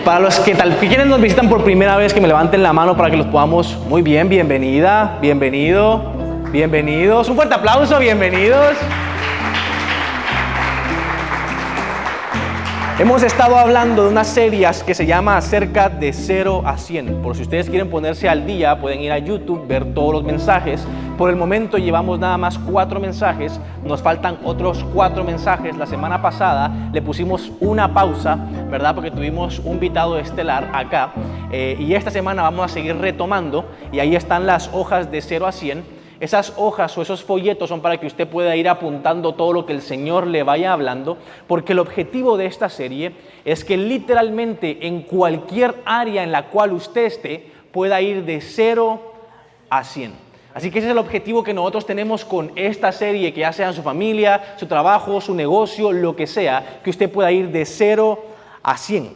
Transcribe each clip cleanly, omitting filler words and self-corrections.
Para los que quienes nos visitan por primera vez, que me levanten la mano para que los podamos. Muy bien, bienvenida, bienvenido, bienvenidos. Un fuerte aplauso, bienvenidos. Hemos estado hablando de unas series que se llama Acerca de 0 a 100. Por si ustedes quieren ponerse al día, pueden ir a YouTube, ver todos los mensajes. Por el momento llevamos nada más 4 mensajes, nos faltan otros 4 mensajes. La semana pasada le pusimos una pausa, ¿verdad? Porque tuvimos un invitado estelar acá. Y esta semana vamos a seguir retomando, y ahí están las hojas de 0 a 100. Esas hojas o esos folletos son para que usted pueda ir apuntando todo lo que el Señor le vaya hablando, porque el objetivo de esta serie es que literalmente en cualquier área en la cual usted esté pueda ir de 0 a 100. Así que ese es el objetivo que nosotros tenemos con esta serie, que ya sea en su familia, su trabajo, su negocio, lo que sea, que usted pueda ir de 0 a 100.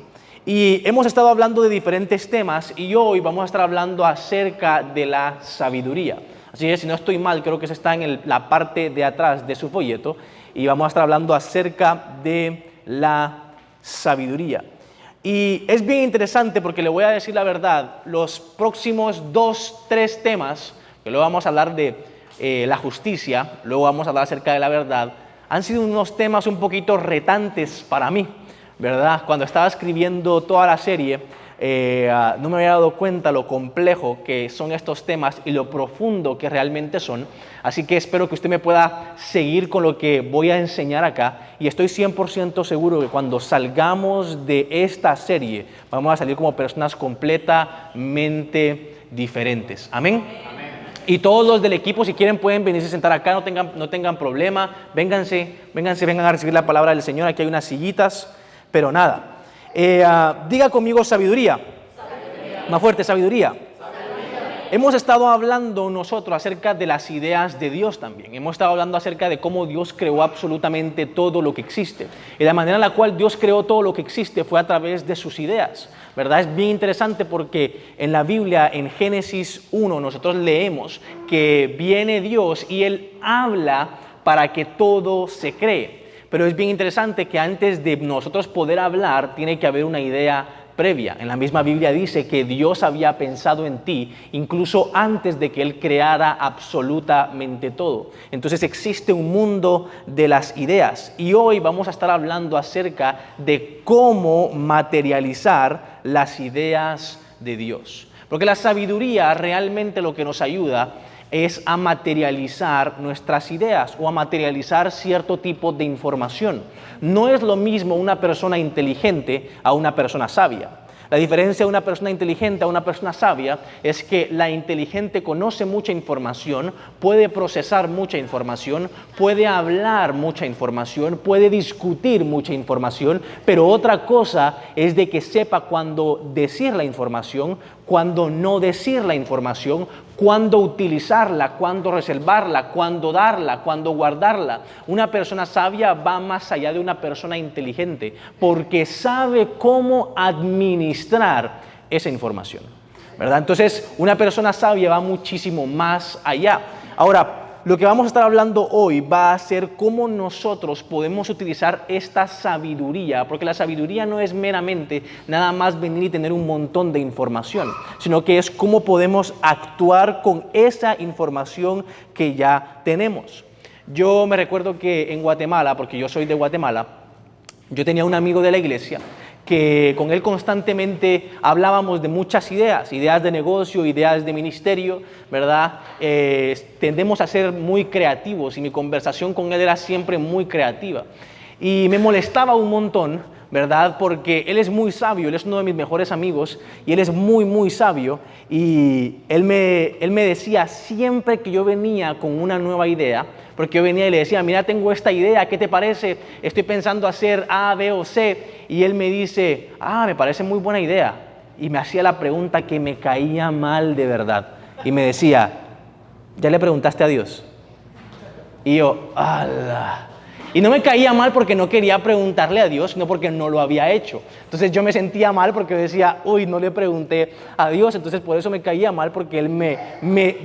Y hemos estado hablando de diferentes temas y hoy vamos a estar hablando acerca de la sabiduría. Así que si no estoy mal, creo que eso está en la parte de atrás de su folleto, y vamos a estar hablando acerca de la sabiduría. Y es bien interesante porque le voy a decir la verdad, los próximos 2-3 temas, que luego vamos a hablar de la justicia, luego vamos a hablar acerca de la verdad, han sido unos temas un poquito retantes para mí, ¿verdad? Cuando estaba escribiendo toda la serie, no me había dado cuenta lo complejo que son estos temas y lo profundo que realmente son. Así que espero que usted me pueda seguir con lo que voy a enseñar acá, y estoy 100% seguro que cuando salgamos de esta serie vamos a salir como personas completamente diferentes. Amén. Y todos los del equipo, si quieren, pueden venirse a sentar acá, no tengan problema. Vengan a recibir la palabra del Señor. Aquí hay unas sillitas, pero nada. Diga conmigo sabiduría. Más fuerte, sabiduría. Hemos estado hablando nosotros acerca de las ideas de Dios también. Hemos estado hablando acerca de cómo Dios creó absolutamente todo lo que existe. Y la manera en la cual Dios creó todo lo que existe fue a través de sus ideas, ¿verdad? Es bien interesante porque en la Biblia, en Génesis 1, nosotros leemos que viene Dios y Él habla para que todo se cree. Pero es bien interesante que antes de nosotros poder hablar, tiene que haber una idea previa. En la misma Biblia dice que Dios había pensado en ti incluso antes de que Él creara absolutamente todo. Entonces existe un mundo de las ideas. Y hoy vamos a estar hablando acerca de cómo materializar las ideas de Dios. Porque la sabiduría realmente lo que nos ayuda es a materializar nuestras ideas o a materializar cierto tipo de información. No es lo mismo una persona inteligente a una persona sabia. La diferencia de una persona inteligente a una persona sabia es que la inteligente conoce mucha información, puede procesar mucha información, puede hablar mucha información, puede discutir mucha información, pero otra cosa es de que sepa cuándo decir la información, cuándo no decir la información, cuándo utilizarla, cuándo reservarla, cuándo darla, cuándo guardarla. Una persona sabia va más allá de una persona inteligente porque sabe cómo administrar esa información, ¿verdad? Entonces, una persona sabia va muchísimo más allá. Ahora, lo que vamos a estar hablando hoy va a ser cómo nosotros podemos utilizar esta sabiduría, porque la sabiduría no es meramente nada más venir y tener un montón de información, sino que es cómo podemos actuar con esa información que ya tenemos. Yo me recuerdo que en Guatemala, porque yo soy de Guatemala, yo tenía un amigo de la iglesia que con él constantemente hablábamos de muchas ideas de negocio, ideas de ministerio, ¿verdad? Tendemos a ser muy creativos y mi conversación con él era siempre muy creativa. Y me molestaba un montón, ¿verdad? Porque él es muy sabio, él es uno de mis mejores amigos y él es muy, muy sabio. Y él me decía siempre que yo venía con una nueva idea, porque yo venía y le decía, mira, tengo esta idea, ¿qué te parece? Estoy pensando hacer A, B o C. Y él me dice, me parece muy buena idea. Y me hacía la pregunta que me caía mal de verdad. Y me decía, ¿ya le preguntaste a Dios? Y yo, ¡ala! Y no me caía mal porque no quería preguntarle a Dios, sino porque no lo había hecho. Entonces yo me sentía mal porque decía, uy, no le pregunté a Dios. Entonces por eso me caía mal, porque él me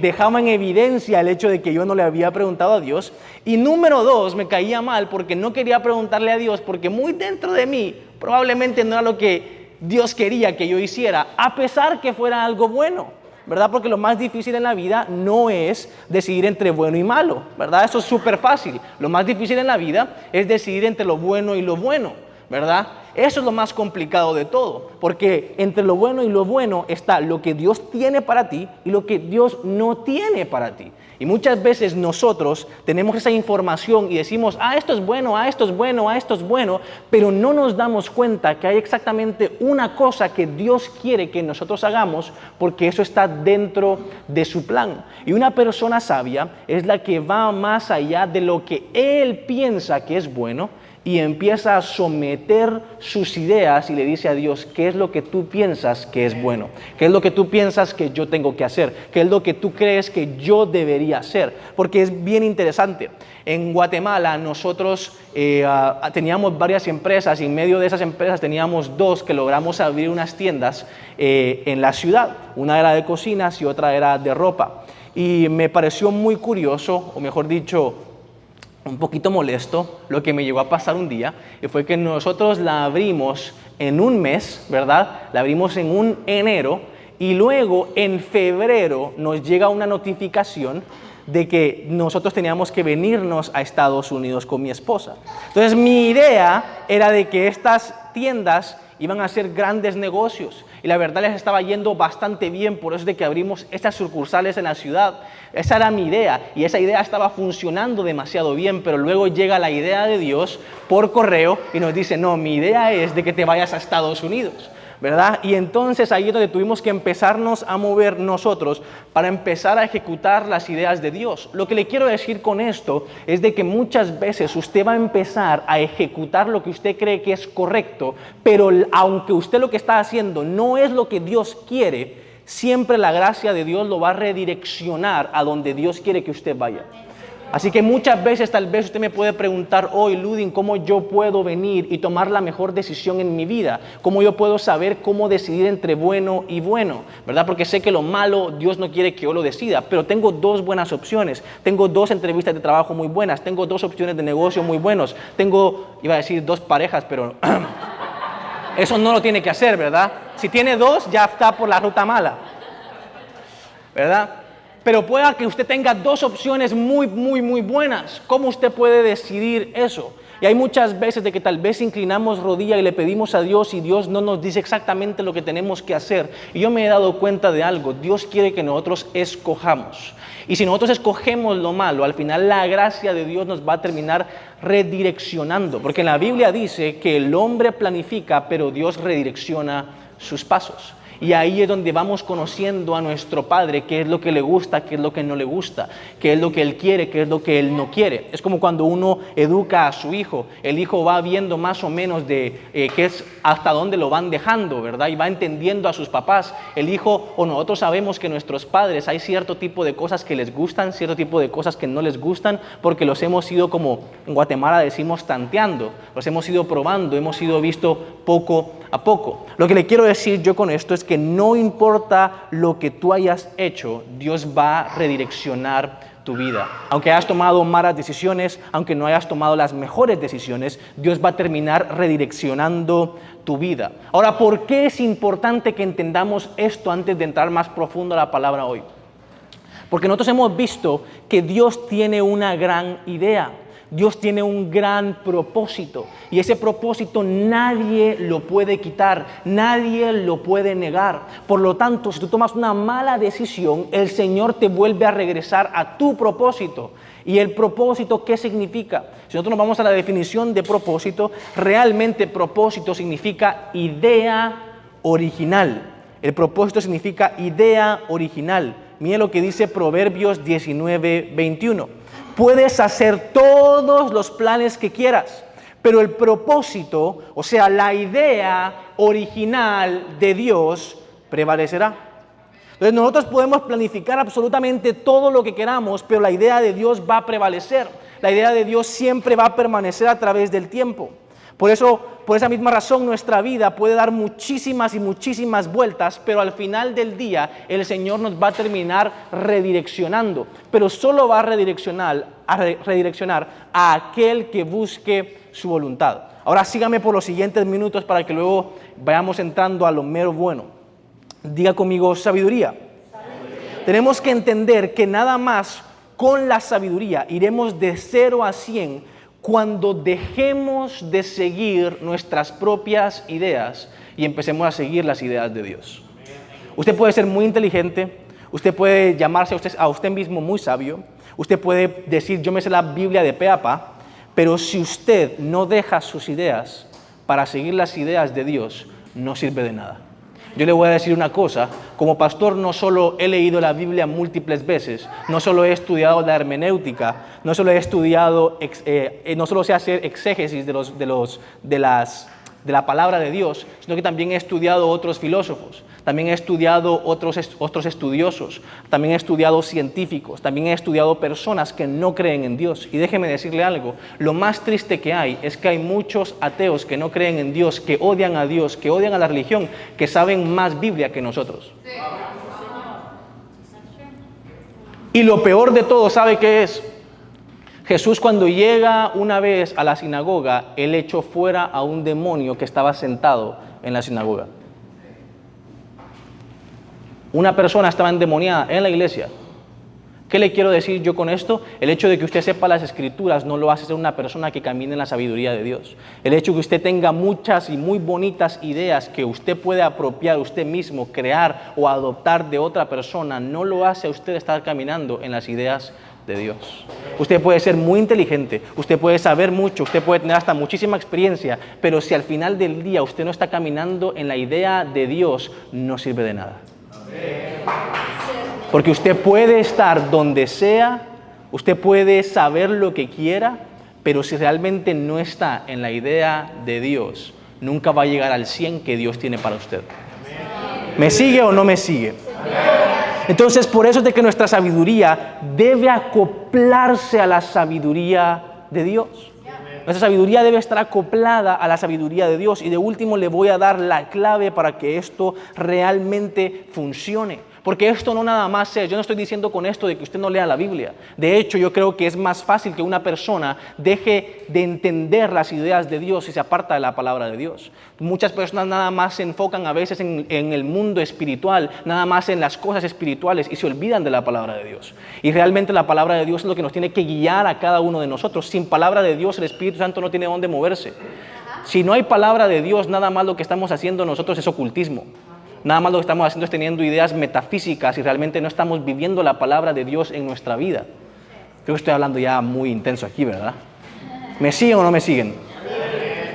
dejaba en evidencia el hecho de que yo no le había preguntado a Dios. Y número 2, me caía mal porque no quería preguntarle a Dios, porque muy dentro de mí probablemente no era lo que Dios quería que yo hiciera, a pesar que fuera algo bueno, ¿verdad? Porque lo más difícil en la vida no es decidir entre bueno y malo, ¿verdad? Eso es súper fácil. Lo más difícil en la vida es decidir entre lo bueno y lo bueno, ¿verdad? Eso es lo más complicado de todo, porque entre lo bueno y lo bueno está lo que Dios tiene para ti y lo que Dios no tiene para ti. Y muchas veces nosotros tenemos esa información y decimos, esto es bueno, esto es bueno, esto es bueno, pero no nos damos cuenta que hay exactamente una cosa que Dios quiere que nosotros hagamos, porque eso está dentro de su plan. Y una persona sabia es la que va más allá de lo que él piensa que es bueno, y empieza a someter sus ideas y le dice a Dios, ¿qué es lo que tú piensas que es bueno? ¿Qué es lo que tú piensas que yo tengo que hacer? ¿Qué es lo que tú crees que yo debería hacer? Porque es bien interesante. En Guatemala nosotros teníamos varias empresas y en medio de esas empresas teníamos dos que logramos abrir unas tiendas en la ciudad. Una era de cocinas y otra era de ropa. Y me pareció muy curioso, o mejor dicho, un poquito molesto, lo que me llegó a pasar un día, y fue que nosotros la abrimos en un mes, ¿verdad? La abrimos en un enero, y luego en febrero nos llega una notificación de que nosotros teníamos que venirnos a Estados Unidos con mi esposa. Entonces mi idea era de que estas tiendas iban a hacer grandes negocios, y la verdad les estaba yendo bastante bien, por eso es de que abrimos estas sucursales en la ciudad. Esa era mi idea, y esa idea estaba funcionando demasiado bien, pero luego llega la idea de Dios por correo y nos dice, no, mi idea es de que te vayas a Estados Unidos, ¿verdad? Y entonces ahí es donde tuvimos que empezarnos a mover nosotros para empezar a ejecutar las ideas de Dios. Lo que le quiero decir con esto es de que muchas veces usted va a empezar a ejecutar lo que usted cree que es correcto, pero aunque usted lo que está haciendo no es lo que Dios quiere, siempre la gracia de Dios lo va a redireccionar a donde Dios quiere que usted vaya. Así que muchas veces tal vez usted me puede preguntar hoy, Ludin, ¿cómo yo puedo venir y tomar la mejor decisión en mi vida? ¿Cómo yo puedo saber cómo decidir entre bueno y bueno? ¿Verdad? Porque sé que lo malo Dios no quiere que yo lo decida, pero tengo dos buenas opciones. Tengo dos entrevistas de trabajo muy buenas, tengo dos opciones de negocio muy buenos, iba a decir dos parejas, pero eso no lo tiene que hacer, ¿verdad? Si tiene dos, ya está por la ruta mala, ¿verdad? Pero pueda que usted tenga dos opciones muy buenas. ¿Cómo usted puede decidir eso? Y hay muchas veces de que tal vez inclinamos rodilla y le pedimos a Dios y Dios no nos dice exactamente lo que tenemos que hacer. Y yo me he dado cuenta de algo. Dios quiere que nosotros escojamos. Y si nosotros escogemos lo malo, al final la gracia de Dios nos va a terminar redireccionando. Porque en la Biblia dice que el hombre planifica, pero Dios redirecciona sus pasos. Y ahí es donde vamos conociendo a nuestro Padre, qué es lo que le gusta, qué es lo que no le gusta, qué es lo que Él quiere, qué es lo que Él no quiere. Es como cuando uno educa a su hijo, el hijo va viendo más o menos de qué es hasta dónde lo van dejando, ¿verdad? Y va entendiendo a sus papás. El hijo o nosotros sabemos que nuestros padres hay cierto tipo de cosas que les gustan, cierto tipo de cosas que no les gustan, porque los hemos ido, como en Guatemala decimos, tanteando, los hemos ido probando, hemos ido visto poco a poco. Lo que le quiero decir yo con esto es que no importa lo que tú hayas hecho, Dios va a redireccionar tu vida. Aunque hayas tomado malas decisiones, aunque no hayas tomado las mejores decisiones, Dios va a terminar redireccionando tu vida. Ahora, ¿por qué es importante que entendamos esto antes de entrar más profundo a la palabra hoy? Porque nosotros hemos visto que Dios tiene una gran idea. Dios tiene un gran propósito y ese propósito nadie lo puede quitar, nadie lo puede negar. Por lo tanto, si tú tomas una mala decisión, el Señor te vuelve a regresar a tu propósito. ¿Y el propósito qué significa? Si nosotros nos vamos a la definición de propósito, realmente propósito significa idea original. El propósito significa idea original. Mira lo que dice Proverbios 19:21. Puedes hacer todos los planes que quieras, pero el propósito, o sea, la idea original de Dios, prevalecerá. Entonces nosotros podemos planificar absolutamente todo lo que queramos, pero la idea de Dios va a prevalecer. La idea de Dios siempre va a permanecer a través del tiempo. Por esa misma razón, nuestra vida puede dar muchísimas y muchísimas vueltas, pero al final del día el Señor nos va a terminar redireccionando. Pero solo va a redireccionar a aquel que busque su voluntad. Ahora sígame por los siguientes minutos para que luego vayamos entrando a lo mero bueno. Diga conmigo sabiduría. Tenemos que entender que nada más con la sabiduría iremos de 0 a 100 cuando dejemos de seguir nuestras propias ideas y empecemos a seguir las ideas de Dios. Usted puede ser muy inteligente, usted puede llamarse a usted mismo muy sabio, usted puede decir yo me sé la Biblia de pe a pa, pero si usted no deja sus ideas para seguir las ideas de Dios, no sirve de nada. Yo le voy a decir una cosa, como pastor no solo he leído la Biblia múltiples veces, no solo he estudiado la hermenéutica, no solo he estudiado, no solo sé hacer exégesis de la palabra de Dios, sino que también he estudiado otros filósofos, también he estudiado otros estudiosos, también he estudiado científicos, también he estudiado personas que no creen en Dios. Y déjeme decirle algo, lo más triste que hay es que hay muchos ateos que no creen en Dios, que odian a Dios, que odian a la religión, que saben más Biblia que nosotros. Y lo peor de todo, ¿sabe qué es? Jesús cuando llega una vez a la sinagoga, Él echó fuera a un demonio que estaba sentado en la sinagoga. Una persona estaba endemoniada en la iglesia. ¿Qué le quiero decir yo con esto? El hecho de que usted sepa las Escrituras no lo hace ser una persona que camine en la sabiduría de Dios. El hecho de que usted tenga muchas y muy bonitas ideas que usted puede apropiar usted mismo, crear o adoptar de otra persona, no lo hace a usted estar caminando en las ideas de Dios. Usted puede ser muy inteligente, usted puede saber mucho, usted puede tener hasta muchísima experiencia, pero si al final del día usted no está caminando en la idea de Dios, no sirve de nada. Porque usted puede estar donde sea, usted puede saber lo que quiera, pero si realmente no está en la idea de Dios, nunca va a llegar al 100 que Dios tiene para usted. ¿Me sigue o no me sigue? Entonces, por eso es de que nuestra sabiduría debe acoplarse a la sabiduría de Dios. Nuestra sabiduría debe estar acoplada a la sabiduría de Dios. Y de último le voy a dar la clave para que esto realmente funcione. Porque esto no nada más es, yo no estoy diciendo con esto de que usted no lea la Biblia. De hecho, yo creo que es más fácil que una persona deje de entender las ideas de Dios y se aparta de la palabra de Dios. Muchas personas nada más se enfocan a veces en el mundo espiritual, nada más en las cosas espirituales y se olvidan de la palabra de Dios. Y realmente la palabra de Dios es lo que nos tiene que guiar a cada uno de nosotros. Sin palabra de Dios, el Espíritu Santo no tiene dónde moverse. Si no hay palabra de Dios, nada más lo que estamos haciendo nosotros es ocultismo. Nada más lo que estamos haciendo es teniendo ideas metafísicas y realmente no estamos viviendo la palabra de Dios en nuestra vida. Creo que estoy hablando ya muy intenso aquí, ¿verdad? ¿Me siguen o no me siguen?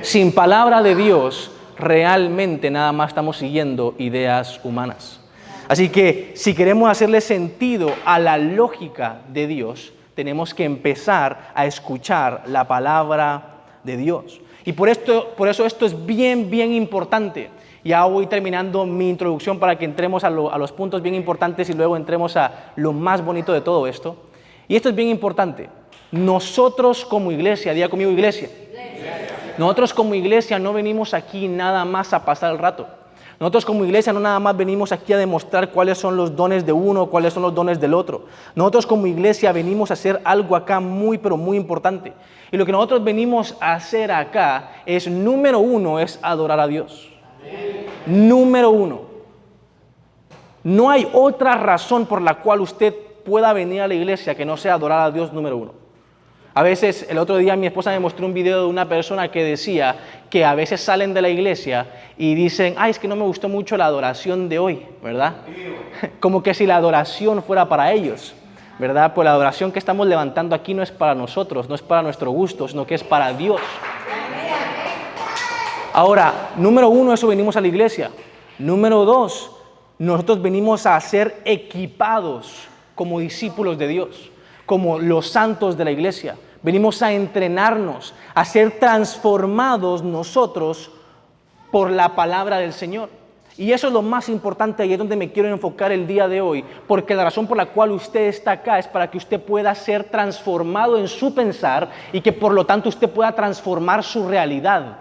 Sin palabra de Dios, realmente nada más estamos siguiendo ideas humanas. Así que si queremos hacerle sentido a la lógica de Dios, tenemos que empezar a escuchar la palabra de Dios. Y por eso esto es bien importante. Ya voy terminando mi introducción para que entremos a los puntos bien importantes y luego entremos a lo más bonito de todo esto. Y esto es bien importante. Nosotros como iglesia, diga conmigo iglesia. Nosotros como iglesia no venimos aquí nada más a pasar el rato. Nosotros como iglesia no nada más venimos aquí a demostrar cuáles son los dones de uno, cuáles son los dones del otro. Nosotros como iglesia venimos a hacer algo acá pero muy importante. Y lo que nosotros venimos a hacer acá es, número uno, es adorar a Dios. Número uno. No hay otra razón por la cual usted pueda venir a la iglesia que no sea adorar a Dios, número uno. A veces, el otro día mi esposa me mostró un video de una persona que decía que a veces salen de la iglesia y dicen, es que no me gustó mucho la adoración de hoy, ¿verdad? Como que si la adoración fuera para ellos, ¿verdad? Pues la adoración que estamos levantando aquí no es para nosotros, no es para nuestro gusto, sino que es para Dios. Ahora, número uno, eso venimos a la iglesia. Número dos, nosotros venimos a ser equipados como discípulos de Dios, como los santos de la iglesia. Venimos a entrenarnos, a ser transformados nosotros por la palabra del Señor. Y eso es lo más importante y es donde me quiero enfocar el día de hoy, porque la razón por la cual usted está acá es para que usted pueda ser transformado en su pensar y que por lo tanto usted pueda transformar su realidad.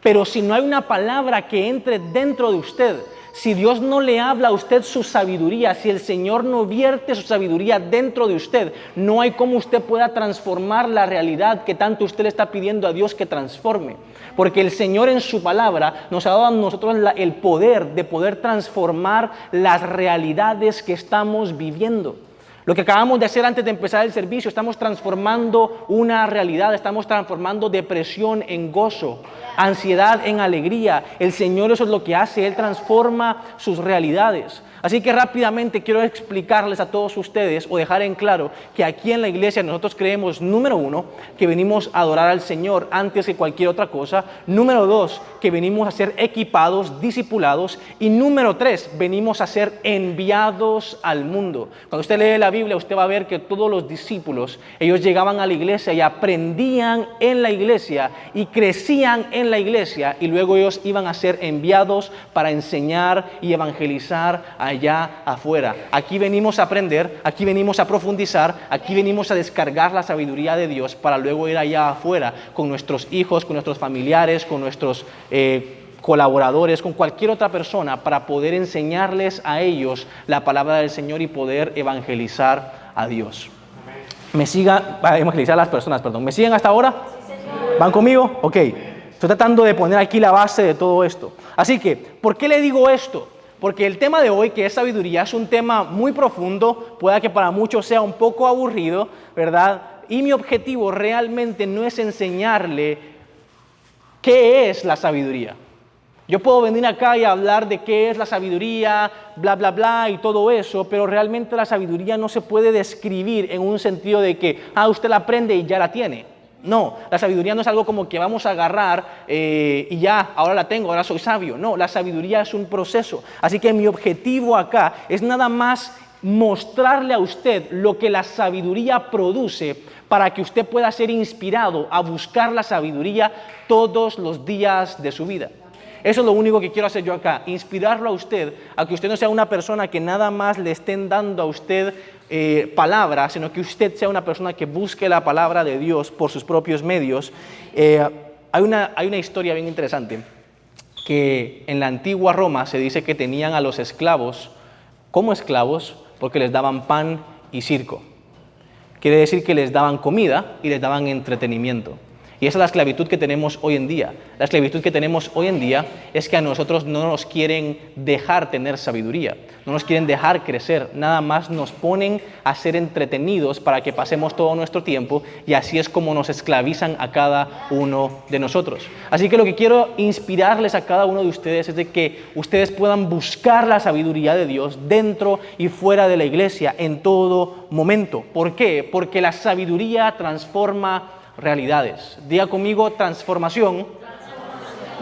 Pero si no hay una palabra que entre dentro de usted, Si Dios no le habla a usted su sabiduría, si el Señor no vierte su sabiduría dentro de usted, no hay cómo usted pueda transformar la realidad que tanto usted le está pidiendo a Dios que transforme. Porque el Señor en su palabra nos ha dado a nosotros el poder de poder transformar las realidades que estamos viviendo. Lo que acabamos de hacer antes de empezar el servicio, estamos transformando una realidad, estamos transformando depresión en gozo, ansiedad en alegría. El Señor eso es lo que hace, Él transforma sus realidades. Así que rápidamente quiero explicarles a todos ustedes o dejar en claro que aquí en la iglesia nosotros creemos, número 1, que venimos a adorar al Señor antes que cualquier otra cosa. Número 2, que venimos a ser equipados, discipulados. Y número 3, venimos a ser enviados al mundo. Cuando usted lee la Biblia, usted va a ver que todos los discípulos, ellos llegaban a la iglesia y aprendían en la iglesia y crecían en la iglesia y luego ellos iban a ser enviados para enseñar y evangelizar allá afuera. Aquí venimos a aprender, aquí venimos a profundizar, aquí venimos a descargar la sabiduría de Dios para luego ir allá afuera con nuestros hijos, con nuestros familiares, con nuestros colaboradores, con cualquier otra persona para poder enseñarles a ellos la palabra del Señor y poder evangelizar a Dios. ¿Me sigan? Evangelizar a las personas, perdón. ¿Me siguen hasta ahora? Sí, señor. ¿Van conmigo? Ok. Estoy tratando de poner aquí la base de todo esto. Así que, ¿por qué le digo esto? Porque el tema de hoy, que es sabiduría, es un tema muy profundo, pueda que para muchos sea un poco aburrido, ¿verdad? Y mi objetivo realmente no es enseñarle qué es la sabiduría. Yo puedo venir acá y hablar de qué es la sabiduría, bla, bla, bla y todo eso, pero realmente la sabiduría no se puede describir en un sentido de que, usted la aprende y ya la tiene. No, la sabiduría no es algo como que vamos a agarrar y ya, ahora la tengo, ahora soy sabio. No, la sabiduría es un proceso. Así que mi objetivo acá es nada más mostrarle a usted lo que la sabiduría produce para que usted pueda ser inspirado a buscar la sabiduría todos los días de su vida. Eso es lo único que quiero hacer yo acá, inspirarlo a usted, a que usted no sea una persona que nada más le estén dando a usted palabra, sino que usted sea una persona que busque la palabra de Dios por sus propios medios. Hay una historia bien interesante, que en la antigua Roma se dice que tenían a los esclavos como esclavos porque les daban pan y circo. Quiere decir que les daban comida y les daban entretenimiento. Y esa es la esclavitud que tenemos hoy en día. La esclavitud que tenemos hoy en día es que a nosotros no nos quieren dejar tener sabiduría, no nos quieren dejar crecer, nada más nos ponen a ser entretenidos para que pasemos todo nuestro tiempo y así es como nos esclavizan a cada uno de nosotros. Así que lo que quiero inspirarles a cada uno de ustedes es de que ustedes puedan buscar la sabiduría de Dios dentro y fuera de la iglesia en todo momento. ¿Por qué? Porque la sabiduría transforma realidades. Diga conmigo, transformación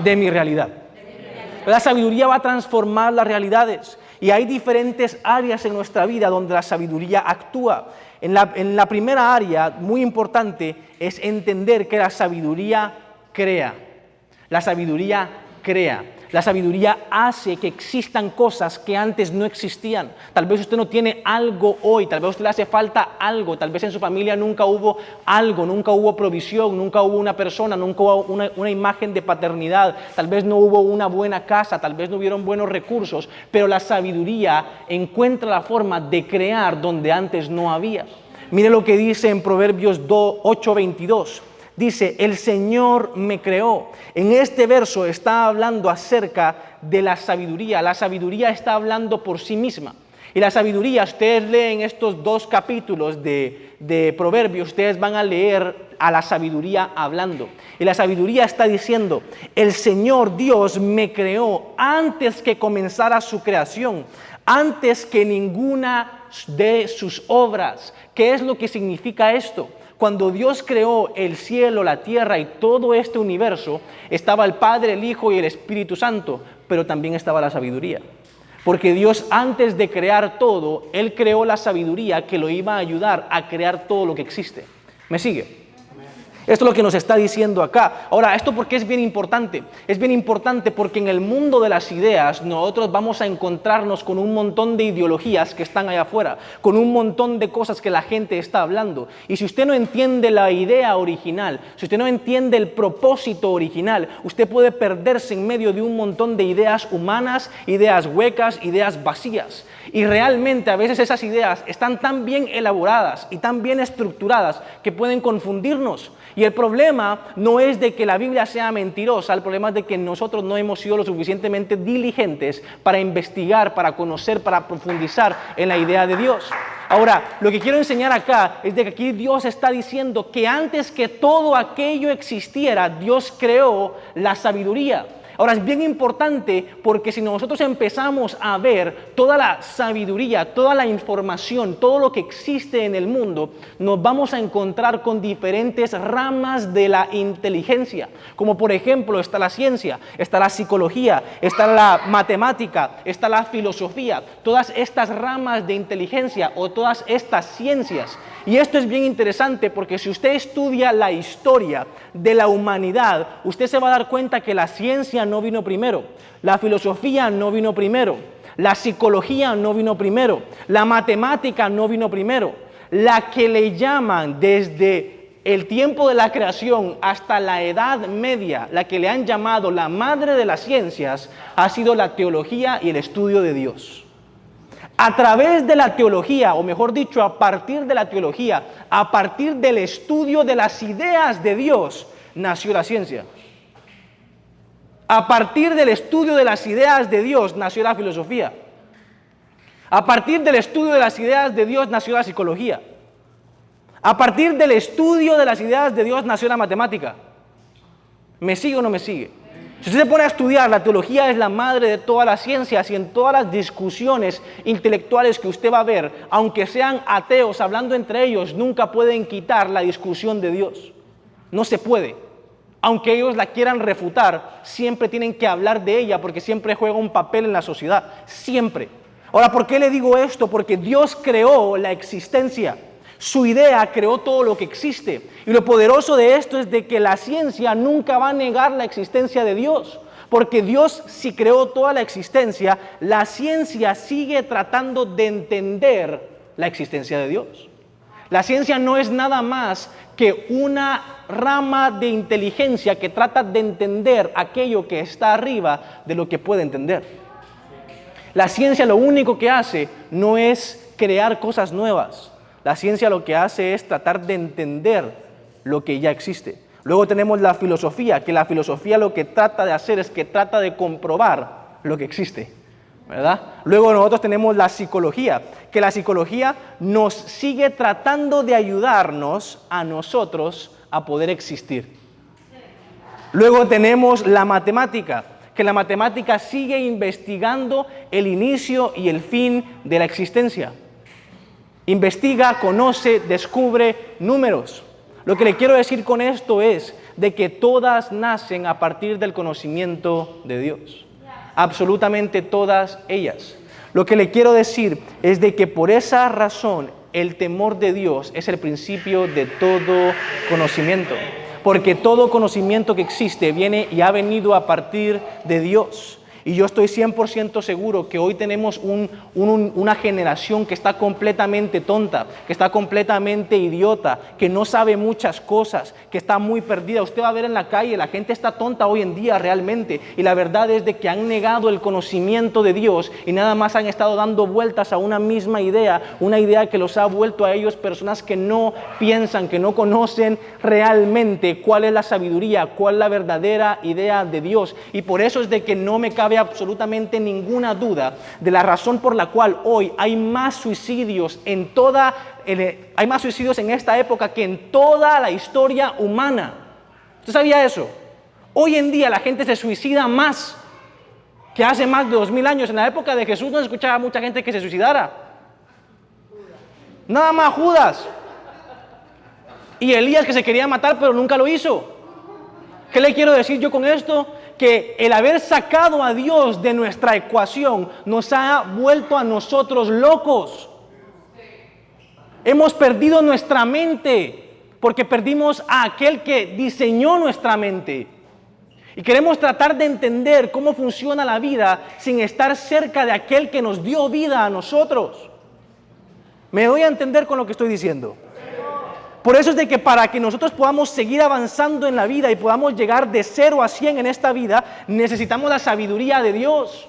de mi realidad. La sabiduría va a transformar las realidades y hay diferentes áreas en nuestra vida donde la sabiduría actúa. En la primera área, muy importante, es entender que la sabiduría crea. La sabiduría crea. La sabiduría hace que existan cosas que antes no existían. Tal vez usted no tiene algo hoy, tal vez a usted le hace falta algo, tal vez en su familia nunca hubo algo, nunca hubo provisión, nunca hubo una persona, nunca hubo una imagen de paternidad, tal vez no hubo una buena casa, tal vez no hubieron buenos recursos, pero la sabiduría encuentra la forma de crear donde antes no había. Mire lo que dice en Proverbios 8:22. Dice, el Señor me creó. En este verso está hablando acerca de la sabiduría. La sabiduría está hablando por sí misma. Y la sabiduría, ustedes leen estos 2 capítulos de Proverbios, ustedes van a leer a la sabiduría hablando. Y la sabiduría está diciendo, el Señor Dios me creó antes que comenzara su creación, antes que ninguna de sus obras. ¿Qué es lo que significa esto? Cuando Dios creó el cielo, la tierra y todo este universo, estaba el Padre, el Hijo y el Espíritu Santo, pero también estaba la sabiduría. Porque Dios, antes de crear todo, Él creó la sabiduría que lo iba a ayudar a crear todo lo que existe. ¿Me sigue? Esto es lo que nos está diciendo acá. Ahora, ¿esto por qué es bien importante? Es bien importante porque en el mundo de las ideas nosotros vamos a encontrarnos con un montón de ideologías que están allá afuera, con un montón de cosas que la gente está hablando. Y si usted no entiende la idea original, si usted no entiende el propósito original, usted puede perderse en medio de un montón de ideas humanas, ideas huecas, ideas vacías. Y realmente a veces esas ideas están tan bien elaboradas y tan bien estructuradas que pueden confundirnos. Y el problema no es de que la Biblia sea mentirosa, el problema es de que nosotros no hemos sido lo suficientemente diligentes para investigar, para conocer, para profundizar en la idea de Dios. Ahora, lo que quiero enseñar acá es de que aquí Dios está diciendo que antes que todo aquello existiera, Dios creó la sabiduría. Ahora, es bien importante porque si nosotros empezamos a ver toda la sabiduría, toda la información, todo lo que existe en el mundo, nos vamos a encontrar con diferentes ramas de la inteligencia. Como por ejemplo, está la ciencia, está la psicología, está la matemática, está la filosofía. Todas estas ramas de inteligencia o todas estas ciencias. Y esto es bien interesante porque si usted estudia la historia de la humanidad, usted se va a dar cuenta que la ciencia no vino primero, la filosofía no vino primero, la psicología no vino primero, la matemática no vino primero. La que le llaman desde el tiempo de la creación hasta la Edad Media, la que le han llamado la madre de las ciencias, ha sido la teología y el estudio de Dios. A través de la teología, o mejor dicho, a partir de la teología, a partir del estudio de las ideas de Dios, nació la ciencia. A partir del estudio de las ideas de Dios, nació la filosofía. A partir del estudio de las ideas de Dios, nació la psicología. A partir del estudio de las ideas de Dios, nació la matemática. ¿Me sigue o no me sigue? Si usted se pone a estudiar, la teología es la madre de todas las ciencias y en todas las discusiones intelectuales que usted va a ver, aunque sean ateos hablando entre ellos, nunca pueden quitar la discusión de Dios. No se puede. Aunque ellos la quieran refutar, siempre tienen que hablar de ella porque siempre juega un papel en la sociedad. Siempre. Ahora, ¿por qué le digo esto? Porque Dios creó la existencia. Su idea creó todo lo que existe. Y lo poderoso de esto es de que la ciencia nunca va a negar la existencia de Dios. Porque Dios, si creó toda la existencia, la ciencia sigue tratando de entender la existencia de Dios. La ciencia no es nada más que una rama de inteligencia que trata de entender aquello que está arriba de lo que puede entender. La ciencia lo único que hace no es crear cosas nuevas. La ciencia lo que hace es tratar de entender lo que ya existe. Luego tenemos la filosofía, que la filosofía lo que trata de hacer es que trata de comprobar lo que existe, ¿verdad? Luego nosotros tenemos la psicología, que la psicología nos sigue tratando de ayudarnos a nosotros a poder existir. Luego tenemos la matemática, que la matemática sigue investigando el inicio y el fin de la existencia. Investiga, conoce, descubre números. Lo que le quiero decir con esto es de que todas nacen a partir del conocimiento de Dios. Absolutamente todas ellas. Lo que le quiero decir es de que por esa razón el temor de Dios es el principio de todo conocimiento. Porque todo conocimiento que existe viene y ha venido a partir de Dios. Y yo estoy 100% seguro que hoy tenemos una generación que está completamente tonta, que está completamente idiota, que no sabe muchas cosas, que está muy perdida. Usted va a ver en la calle, la gente está tonta hoy en día realmente. Y la verdad es de que han negado el conocimiento de Dios y nada más han estado dando vueltas a una misma idea, una idea que los ha vuelto a ellos personas que no piensan, que no conocen realmente cuál es la sabiduría, cuál es la verdadera idea de Dios. Y por eso es de que no me cabe absolutamente ninguna duda de la razón por la cual hoy hay más suicidios hay más suicidios en esta época que en toda la historia humana. ¿Usted sabía eso? Hoy en día la gente se suicida más que hace más de 2000 años. En la época de Jesús no se escuchaba mucha gente que se suicidara. Nada más Judas. Y Elías que se quería matar pero nunca lo hizo. ¿Qué le quiero decir yo con esto? Que el haber sacado a Dios de nuestra ecuación nos ha vuelto a nosotros locos. Hemos perdido nuestra mente porque perdimos a aquel que diseñó nuestra mente. Y queremos tratar de entender cómo funciona la vida sin estar cerca de aquel que nos dio vida a nosotros. ¿Me doy a entender con lo que estoy diciendo? Por eso es de que para que nosotros podamos seguir avanzando en la vida y podamos llegar de 0 a 100 en esta vida, necesitamos la sabiduría de Dios.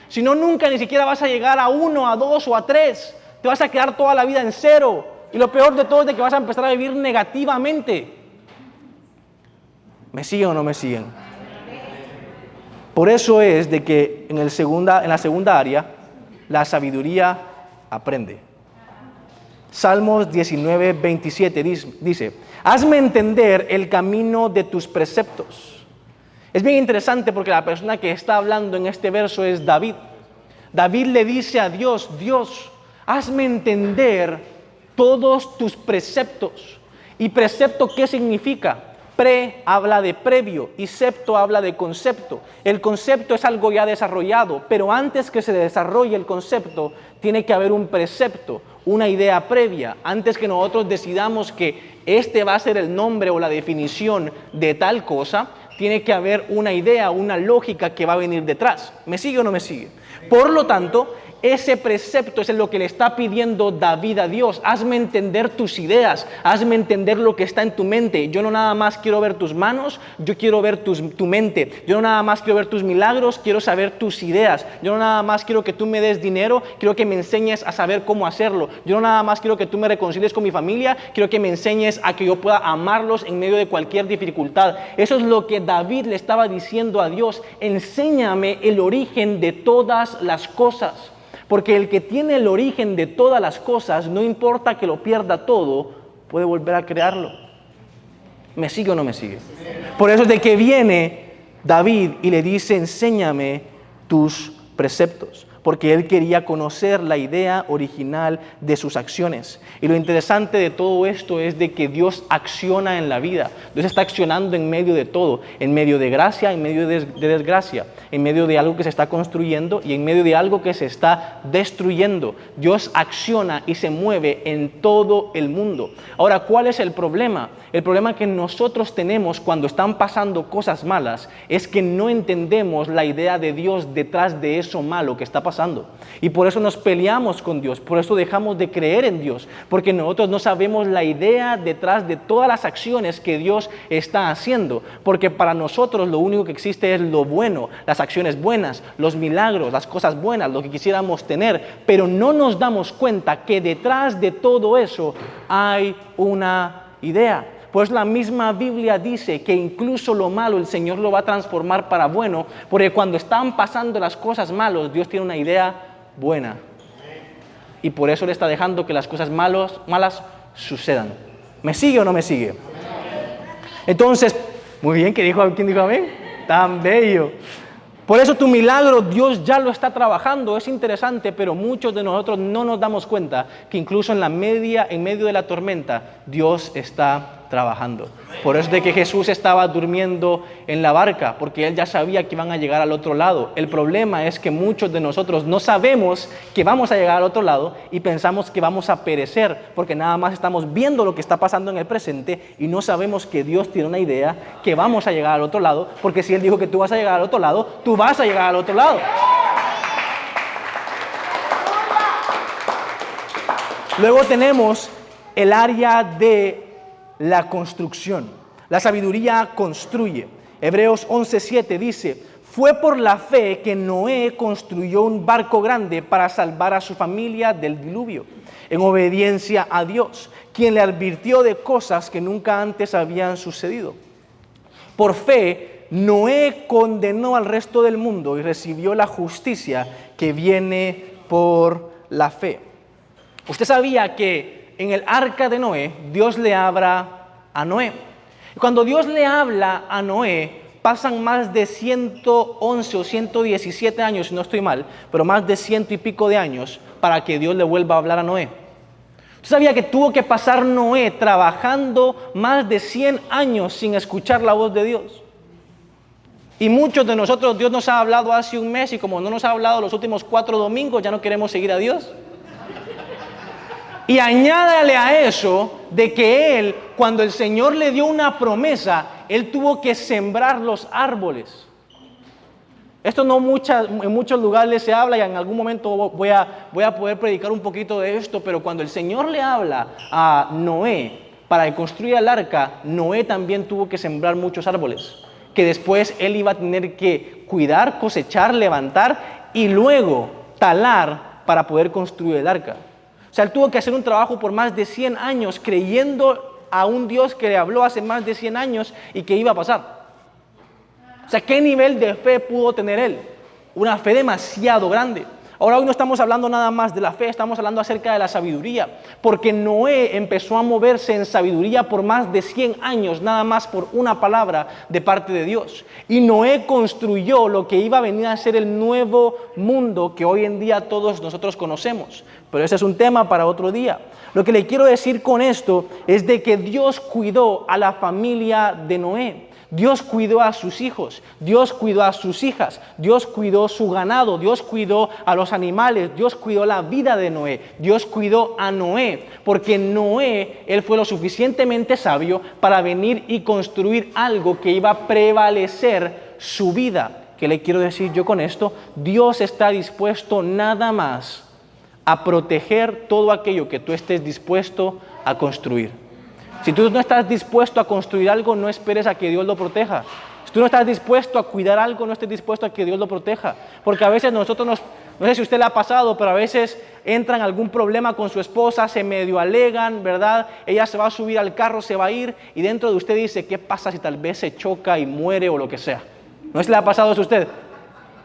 Si no, nunca ni siquiera vas a llegar a 1, a 2 o a 3. Te vas a quedar toda la vida en 0. Y lo peor de todo es de que vas a empezar a vivir negativamente. ¿Me siguen o no me siguen? Por eso es de que en la segunda área, la sabiduría aprende. Salmos 19, 27 dice, hazme entender el camino de tus preceptos. Es bien interesante porque la persona que está hablando en este verso es David. David le dice a Dios, Dios, hazme entender todos tus preceptos. ¿Y precepto qué significa? Pre habla de previo y septo habla de concepto. El concepto es algo ya desarrollado, pero antes que se desarrolle el concepto, tiene que haber un precepto, una idea previa. Antes que nosotros decidamos que este va a ser el nombre o la definición de tal cosa, tiene que haber una idea, una lógica que va a venir detrás. ¿Me sigue o no me sigue? Por lo tanto, ese precepto es lo que le está pidiendo David a Dios. Hazme entender tus ideas, hazme entender lo que está en tu mente. Yo no nada más quiero ver tus manos, yo quiero ver tu mente. Yo no nada más quiero ver tus milagros, quiero saber tus ideas. Yo no nada más quiero que tú me des dinero, quiero que me enseñes a saber cómo hacerlo. Yo no nada más quiero que tú me reconcilies con mi familia, quiero que me enseñes a que yo pueda amarlos en medio de cualquier dificultad. Eso es lo que David le estaba diciendo a Dios. Enséñame el origen de todas las cosas. Porque el que tiene el origen de todas las cosas, no importa que lo pierda todo, puede volver a crearlo. ¿Me sigue o no me sigue? Por eso es de que viene David y le dice, enséñame tus preceptos. Porque él quería conocer la idea original de sus acciones. Y lo interesante de todo esto es de que Dios acciona en la vida. Dios está accionando en medio de todo, en medio de gracia, en medio de desgracia, en medio de algo que se está construyendo y en medio de algo que se está destruyendo. Dios acciona y se mueve en todo el mundo. Ahora, ¿cuál es el problema? El problema que nosotros tenemos cuando están pasando cosas malas es que no entendemos la idea de Dios detrás de eso malo que está pasando. Y por eso nos peleamos con Dios, por eso dejamos de creer en Dios, porque nosotros no sabemos la idea detrás de todas las acciones que Dios está haciendo, porque para nosotros lo único que existe es lo bueno, las acciones buenas, los milagros, las cosas buenas, lo que quisiéramos tener, pero no nos damos cuenta que detrás de todo eso hay una idea. Pues la misma Biblia dice que incluso lo malo el Señor lo va a transformar para bueno, porque cuando están pasando las cosas malas, Dios tiene una idea buena. Y por eso le está dejando que las cosas malas sucedan. ¿Me sigue o no me sigue? Entonces, muy bien, ¿quién dijo amén? Tan bello. Por eso tu milagro Dios ya lo está trabajando, es interesante, pero muchos de nosotros no nos damos cuenta que incluso en medio de la tormenta, Dios está trabajando. Por eso es de que Jesús estaba durmiendo en la barca, porque Él ya sabía que iban a llegar al otro lado. El problema es que muchos de nosotros no sabemos que vamos a llegar al otro lado y pensamos que vamos a perecer, porque nada más estamos viendo lo que está pasando en el presente y no sabemos que Dios tiene una idea que vamos a llegar al otro lado, porque si Él dijo que tú vas a llegar al otro lado, tú vas a llegar al otro lado. Luego tenemos el área de la construcción. La sabiduría construye. Hebreos 11:7 dice, fue por la fe que Noé construyó un barco grande para salvar a su familia del diluvio, en obediencia a Dios, quien le advirtió de cosas que nunca antes habían sucedido. Por fe, Noé condenó al resto del mundo y recibió la justicia que viene por la fe. ¿Usted sabía que en el arca de Noé, Dios le habla a Noé? Cuando Dios le habla a Noé, pasan más de 111 o 117 años, si no estoy mal, pero más de 100 y pico de años para que Dios le vuelva a hablar a Noé. ¿Usted sabía que tuvo que pasar Noé trabajando más de 100 años sin escuchar la voz de Dios? Y muchos de nosotros, Dios nos ha hablado hace un mes y como no nos ha hablado los últimos 4 domingos, ya no queremos seguir a Dios. Y añádale a eso de que él, cuando el Señor le dio una promesa, él tuvo que sembrar los árboles. Esto no en muchos lugares se habla y en algún momento voy a poder predicar un poquito de esto, pero cuando el Señor le habla a Noé para que construya el arca, Noé también tuvo que sembrar muchos árboles, que después él iba a tener que cuidar, cosechar, levantar y luego talar para poder construir el arca. O sea, él tuvo que hacer un trabajo por más de 100 años creyendo a un Dios que le habló hace más de 100 años y que iba a pasar. O sea, ¿qué nivel de fe pudo tener él? Una fe demasiado grande. Ahora hoy no estamos hablando nada más de la fe, estamos hablando acerca de la sabiduría. Porque Noé empezó a moverse en sabiduría por más de 100 años, nada más por una palabra de parte de Dios. Y Noé construyó lo que iba a venir a ser el nuevo mundo que hoy en día todos nosotros conocemos. Pero ese es un tema para otro día. Lo que le quiero decir con esto es de que Dios cuidó a la familia de Noé. Dios cuidó a sus hijos, Dios cuidó a sus hijas, Dios cuidó su ganado, Dios cuidó a los animales, Dios cuidó la vida de Noé, Dios cuidó a Noé, porque Noé, él fue lo suficientemente sabio para venir y construir algo que iba a prevalecer su vida. ¿Qué le quiero decir yo con esto? Dios está dispuesto nada más a proteger todo aquello que tú estés dispuesto a construir. Si tú no estás dispuesto a construir algo, no esperes a que Dios lo proteja. Si tú no estás dispuesto a cuidar algo, no estés dispuesto a que Dios lo proteja. Porque a veces no sé si a usted le ha pasado, pero a veces entran en algún problema con su esposa, se medio alegan, ¿verdad? Ella se va a subir al carro, se va a ir, y dentro de usted dice, ¿qué pasa si tal vez se choca y muere o lo que sea? ¿No se le ha pasado eso a usted?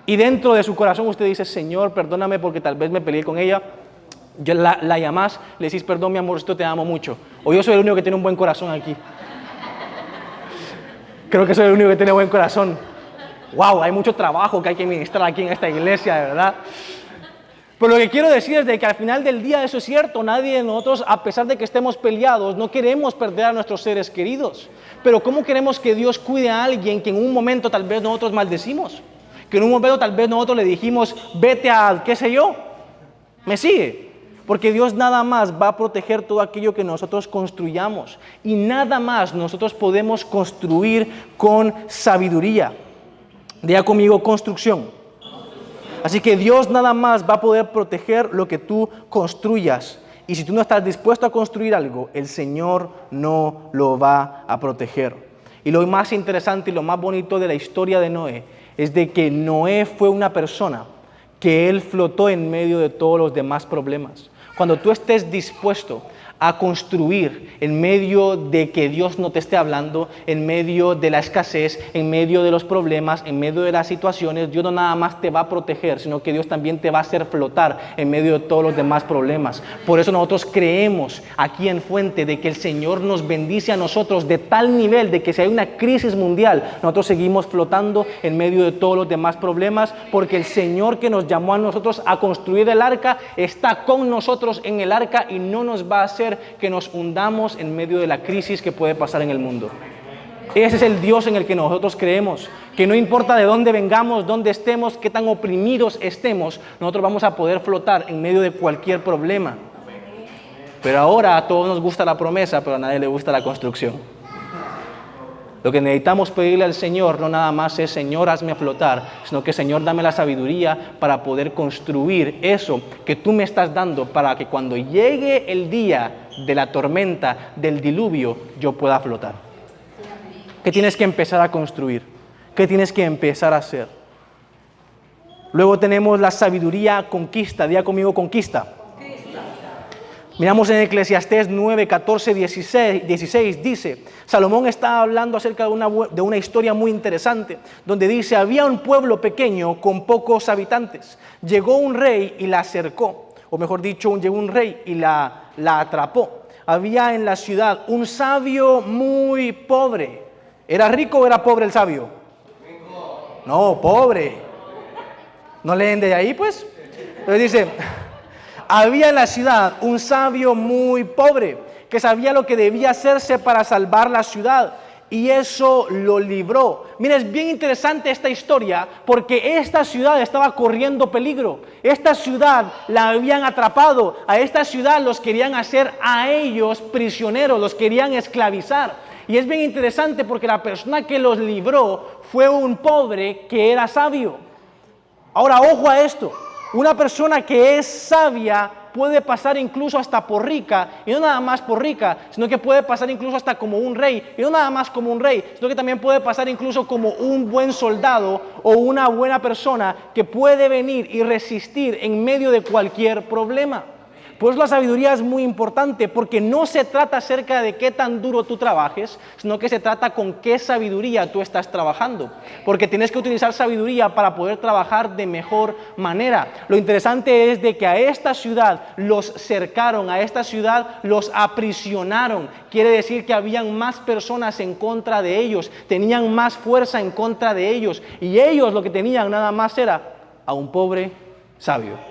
Y dentro de su corazón usted dice, Señor, perdóname porque tal vez me peleé con ella. Yo la llamás, le decís, perdón mi amor, esto te amo mucho. O yo soy el único que tiene un buen corazón aquí. Creo que soy el único que tiene buen corazón. Wow, hay mucho trabajo que hay que ministrar aquí en esta iglesia, de verdad. Pero lo que quiero decir es de que al final del día eso es cierto. Nadie de nosotros, a pesar de que estemos peleados, no queremos perder a nuestros seres queridos. Pero ¿cómo queremos que Dios cuide a alguien que en un momento tal vez nosotros maldecimos? Que en un momento tal vez nosotros le dijimos, vete a, qué sé yo. ¿Me sigue? Porque Dios nada más va a proteger todo aquello que nosotros construyamos. Y nada más nosotros podemos construir con sabiduría. Diga conmigo, construcción. Así que Dios nada más va a poder proteger lo que tú construyas. Y si tú no estás dispuesto a construir algo, el Señor no lo va a proteger. Y lo más interesante y lo más bonito de la historia de Noé es de que Noé fue una persona que él flotó en medio de todos los demás problemas. Cuando tú estés dispuesto a construir en medio de que Dios no te esté hablando, en medio de la escasez, en medio de los problemas, en medio de las situaciones, Dios no nada más te va a proteger, sino que Dios también te va a hacer flotar en medio de todos los demás problemas. Por eso nosotros creemos aquí en Fuente de que el Señor nos bendice a nosotros de tal nivel de que si hay una crisis mundial, nosotros seguimos flotando en medio de todos los demás problemas, porque el Señor que nos llamó a nosotros a construir el arca está con nosotros en el arca y no nos va a hacer que nos hundamos en medio de la crisis que puede pasar en el mundo. Ese es el Dios en el que nosotros creemos, que no importa de dónde vengamos, dónde estemos, qué tan oprimidos estemos, nosotros vamos a poder flotar en medio de cualquier problema. Pero ahora a todos nos gusta la promesa, pero a nadie le gusta la construcción. Lo que necesitamos pedirle al Señor no nada más es, Señor, hazme flotar, sino que, Señor, dame la sabiduría para poder construir eso que tú me estás dando para que cuando llegue el día de la tormenta, del diluvio, yo pueda flotar. ¿Qué tienes que empezar a construir? ¿Qué tienes que empezar a hacer? Luego tenemos la sabiduría conquista. Diga conmigo, conquista. Miramos en Eclesiastés 9, 14, 16, dice, Salomón está hablando acerca de una historia muy interesante, donde dice, había un pueblo pequeño con pocos habitantes. Llegó un rey y la acercó, o mejor dicho, llegó un rey y la atrapó. Había en la ciudad un sabio muy pobre. ¿Era rico o era pobre el sabio? No, pobre. ¿No leen de ahí, pues? Entonces dice, había en la ciudad un sabio muy pobre que sabía lo que debía hacerse para salvar la ciudad y eso lo libró. Mira, es bien interesante esta historia porque esta ciudad estaba corriendo peligro. Esta ciudad la habían atrapado. A esta ciudad los querían hacer a ellos prisioneros, los querían esclavizar. Y es bien interesante porque la persona que los libró fue un pobre que era sabio. Ahora, ojo a esto. Una persona que es sabia puede pasar incluso hasta por rica, y no nada más por rica, sino que puede pasar incluso hasta como un rey, y no nada más como un rey, sino que también puede pasar incluso como un buen soldado o una buena persona que puede venir y resistir en medio de cualquier problema. Pues la sabiduría es muy importante porque no se trata acerca de qué tan duro tú trabajes, sino que se trata con qué sabiduría tú estás trabajando. Porque tienes que utilizar sabiduría para poder trabajar de mejor manera. Lo interesante es de que a esta ciudad los cercaron, a esta ciudad los aprisionaron. Quiere decir que habían más personas en contra de ellos, tenían más fuerza en contra de ellos. Y ellos lo que tenían nada más era a un pobre sabio.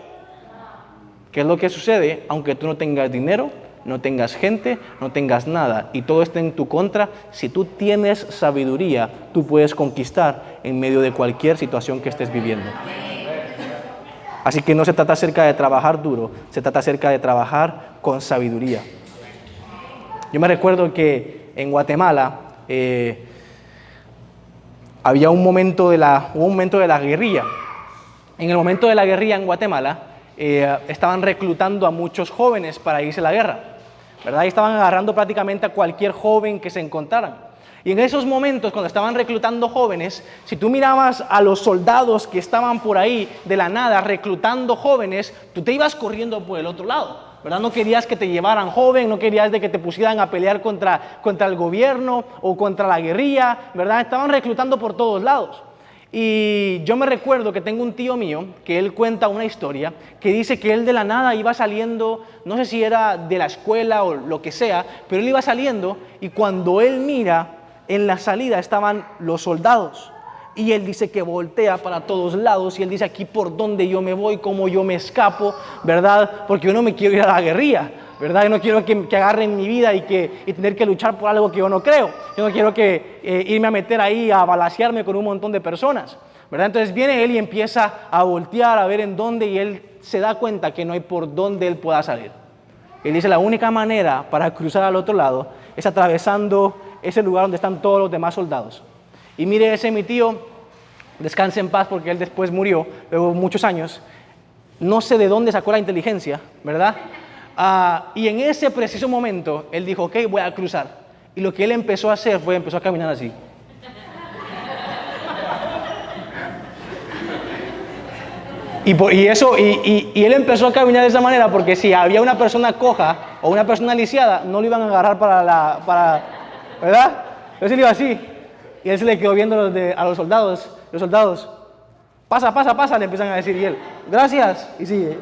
¿Qué es lo que sucede? Aunque tú no tengas dinero, no tengas gente, no tengas nada y todo esté en tu contra, si tú tienes sabiduría, tú puedes conquistar en medio de cualquier situación que estés viviendo. Así que no se trata acerca de trabajar duro, se trata acerca de trabajar con sabiduría. Yo me recuerdo que en Guatemala había un momento de la guerrilla. En el momento de la guerrilla en Guatemala, estaban reclutando a muchos jóvenes para irse a la guerra, ¿verdad? Y estaban agarrando prácticamente a cualquier joven que se encontraran. Y en esos momentos, cuando estaban reclutando jóvenes, si tú mirabas a los soldados que estaban por ahí de la nada reclutando jóvenes, tú te ibas corriendo por el otro lado, ¿verdad? No querías que te llevaran joven, no querías de que te pusieran a pelear contra el gobierno o contra la guerrilla, ¿verdad? Estaban reclutando por todos lados. Y yo me recuerdo que tengo un tío mío que él cuenta una historia que dice que él de la nada iba saliendo, no sé si era de la escuela o lo que sea, pero él iba saliendo y cuando él mira en la salida estaban los soldados y él dice que voltea para todos lados y él dice aquí por dónde yo me voy, cómo yo me escapo, ¿verdad? Porque yo no me quiero ir a la guerrilla, ¿verdad? Yo no quiero que agarren mi vida y tener que luchar por algo que yo no creo. Yo no quiero irme a meter ahí a balacearme con un montón de personas, ¿verdad? Entonces viene él y empieza a voltear a ver en dónde y él se da cuenta que no hay por dónde él pueda salir. Él dice la única manera para cruzar al otro lado es atravesando ese lugar donde están todos los demás soldados. Y mire ese mi tío, descanse en paz porque él después murió, luego muchos años. No sé de dónde sacó la inteligencia, ¿verdad? Y en ese preciso momento, él dijo, ok, voy a cruzar. Y lo que él empezó a hacer fue, empezó a caminar así. Y él empezó a caminar de esa manera porque si había una persona coja o una persona lisiada, no lo iban a agarrar ¿verdad? Entonces él iba así. Y él se le quedó viendo a los soldados. Los soldados, pasa, le empiezan a decir. Y él, gracias. Y sigue.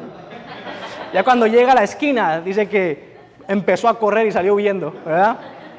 Ya cuando llega a la esquina, dice que empezó a correr y salió huyendo, ¿verdad?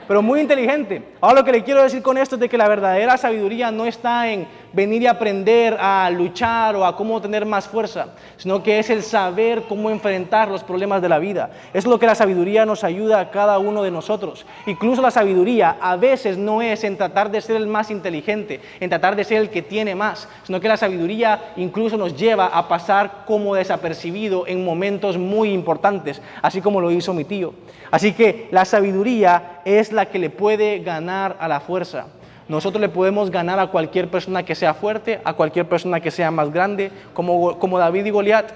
Pero muy inteligente. Ahora lo que le quiero decir con esto es de que la verdadera sabiduría no está en venir y aprender a luchar o a cómo tener más fuerza, sino que es el saber cómo enfrentar los problemas de la vida. Es lo que la sabiduría nos ayuda a cada uno de nosotros. Incluso la sabiduría a veces no es en tratar de ser el más inteligente, en tratar de ser el que tiene más, sino que la sabiduría incluso nos lleva a pasar como desapercibido en momentos muy importantes, así como lo hizo mi tío. Así que la sabiduría es la que le puede ganar a la fuerza. Nosotros le podemos ganar a cualquier persona que sea fuerte, a cualquier persona que sea más grande, como David y Goliat.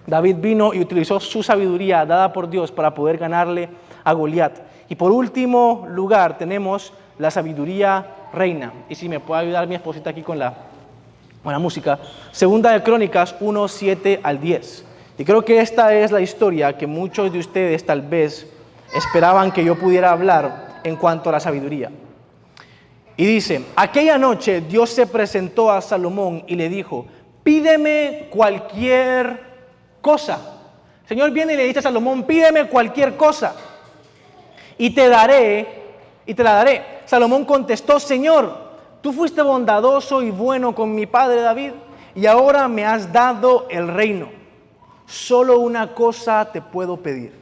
David vino y utilizó su sabiduría dada por Dios para poder ganarle a Goliat. Y por último lugar tenemos la sabiduría reina. Y si me puede ayudar mi esposita aquí con la música. Segunda de Crónicas 1, 7 al 10. Y creo que esta es la historia que muchos de ustedes tal vez esperaban que yo pudiera hablar en cuanto a la sabiduría. Y dice, aquella noche Dios se presentó a Salomón y le dijo, pídeme cualquier cosa. El Señor viene y le dice a Salomón, pídeme cualquier cosa y te la daré. Salomón contestó, Señor, tú fuiste bondadoso y bueno con mi padre David y ahora me has dado el reino. Solo una cosa te puedo pedir.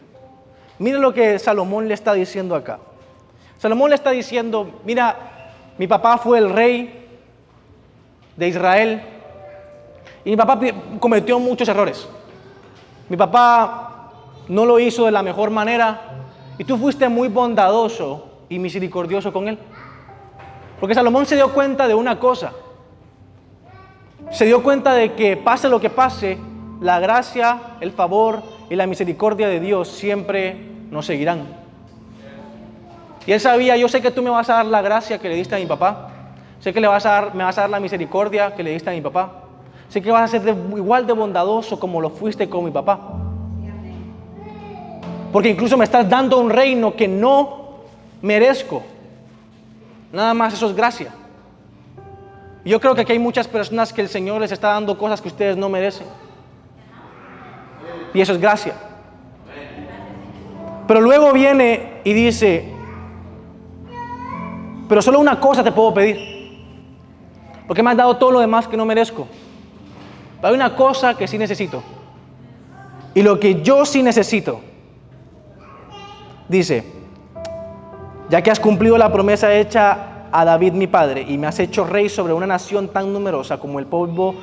Mira lo que Salomón le está diciendo acá. Salomón le está diciendo, mira, mi papá fue el rey de Israel y mi papá cometió muchos errores. Mi papá no lo hizo de la mejor manera y tú fuiste muy bondadoso y misericordioso con él. Porque Salomón se dio cuenta de una cosa. Se dio cuenta de que pase lo que pase, la gracia, el favor y la misericordia de Dios siempre nos seguirán. Y él sabía, yo sé que tú me vas a dar la gracia que le diste a mi papá. Sé que me vas a dar la misericordia que le diste a mi papá. Sé que vas a ser igual de bondadoso como lo fuiste con mi papá. Porque incluso me estás dando un reino que no merezco. Nada más eso es gracia. Yo creo que aquí hay muchas personas que el Señor les está dando cosas que ustedes no merecen. Y eso es gracia. Pero luego viene y dice, pero solo una cosa te puedo pedir. Porque me has dado todo lo demás que no merezco. Pero hay una cosa que sí necesito. Y lo que yo sí necesito, dice, ya que has cumplido la promesa hecha a David mi padre y me has hecho rey sobre una nación tan numerosa como el polvo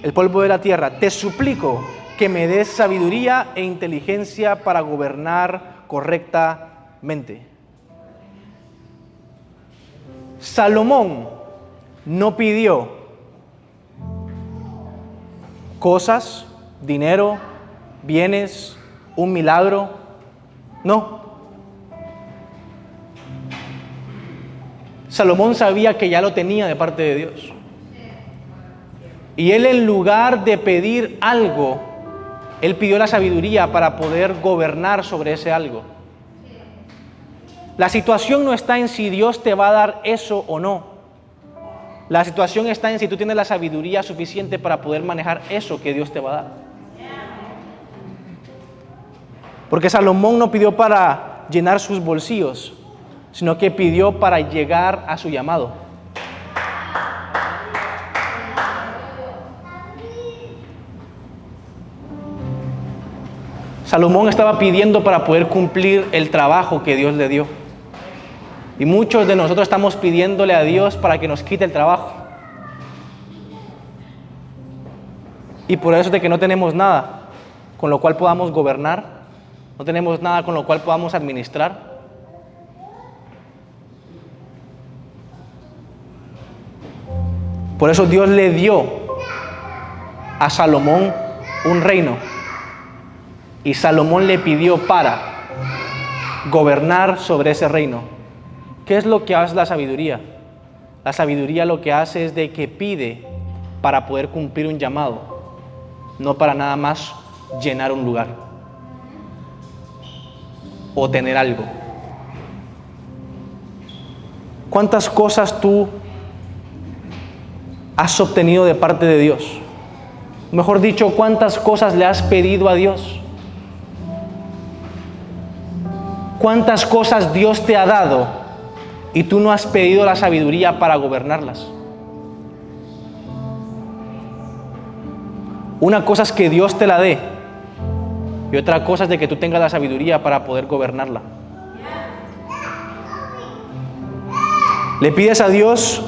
de la tierra, te suplico que me des sabiduría e inteligencia para gobernar correctamente. Salomón no pidió cosas, dinero, bienes, un milagro. No. Salomón sabía que ya lo tenía de parte de Dios. Y él, en lugar de pedir algo, él pidió la sabiduría para poder gobernar sobre ese algo. La situación no está en si Dios te va a dar eso o no. La situación está en si tú tienes la sabiduría suficiente para poder manejar eso que Dios te va a dar. Porque Salomón no pidió para llenar sus bolsillos, sino que pidió para llegar a su llamado. Salomón estaba pidiendo para poder cumplir el trabajo que Dios le dio. Y muchos de nosotros estamos pidiéndole a Dios para que nos quite el trabajo. Y por eso es de que no tenemos nada con lo cual podamos gobernar, no tenemos nada con lo cual podamos administrar. Por eso Dios le dio a Salomón un reino. Y Salomón le pidió para gobernar sobre ese reino. ¿Qué es lo que hace la sabiduría? La sabiduría lo que hace es de que pide para poder cumplir un llamado, no para nada más llenar un lugar o tener algo. ¿Cuántas cosas tú has obtenido de parte de Dios? Mejor dicho, ¿cuántas cosas le has pedido a Dios? ¿Cuántas cosas Dios te ha dado y tú no has pedido la sabiduría para gobernarlas? Una cosa es que Dios te la dé y otra cosa es de que tú tengas la sabiduría para poder gobernarla. Le pides a Dios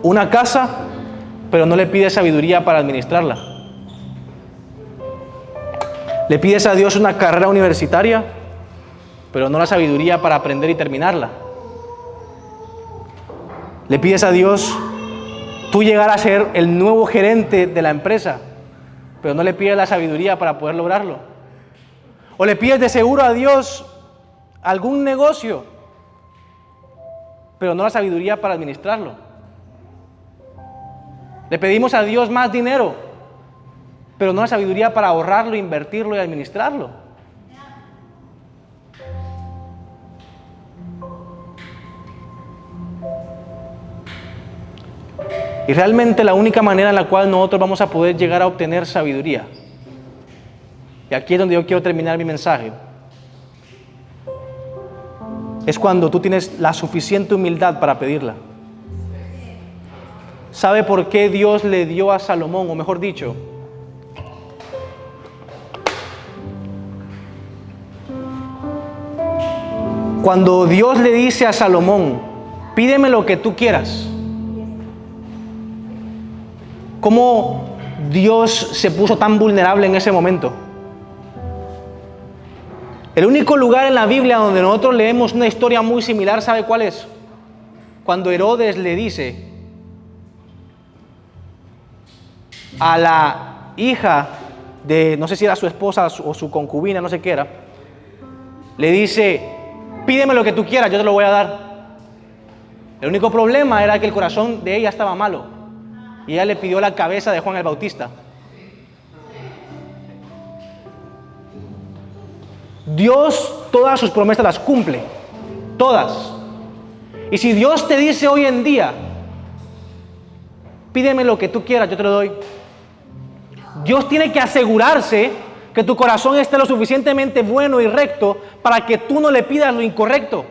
una casa, pero no le pides sabiduría para administrarla. Le pides a Dios una carrera universitaria, pero no la sabiduría para aprender y terminarla. Le pides a Dios tú llegar a ser el nuevo gerente de la empresa, pero no le pides la sabiduría para poder lograrlo. O le pides de seguro a Dios algún negocio, pero no la sabiduría para administrarlo. Le pedimos a Dios más dinero, pero no la sabiduría para ahorrarlo, invertirlo y administrarlo. Y realmente la única manera en la cual nosotros vamos a poder llegar a obtener sabiduría, y aquí es donde yo quiero terminar mi mensaje, es cuando tú tienes la suficiente humildad para pedirla. ¿Sabe por qué Dios le dio a Salomón, o mejor dicho, Cuando Dios le dice a Salomón, pídeme lo que tú quieras, ¿cómo Dios se puso tan vulnerable en ese momento? El único lugar en la Biblia donde nosotros leemos una historia muy similar, ¿sabe cuál es? Cuando Herodes le dice a la hija de, no sé si era su esposa o su concubina, no sé qué era, le dice, pídeme lo que tú quieras, yo te lo voy a dar. El único problema era que el corazón de ella estaba malo y ella le pidió la cabeza de Juan el Bautista. Dios todas sus promesas las cumple, todas. Y si Dios te dice hoy en día, pídeme lo que tú quieras, yo te lo doy, Dios tiene que asegurarse que tu corazón esté lo suficientemente bueno y recto para que tú no le pidas lo incorrecto.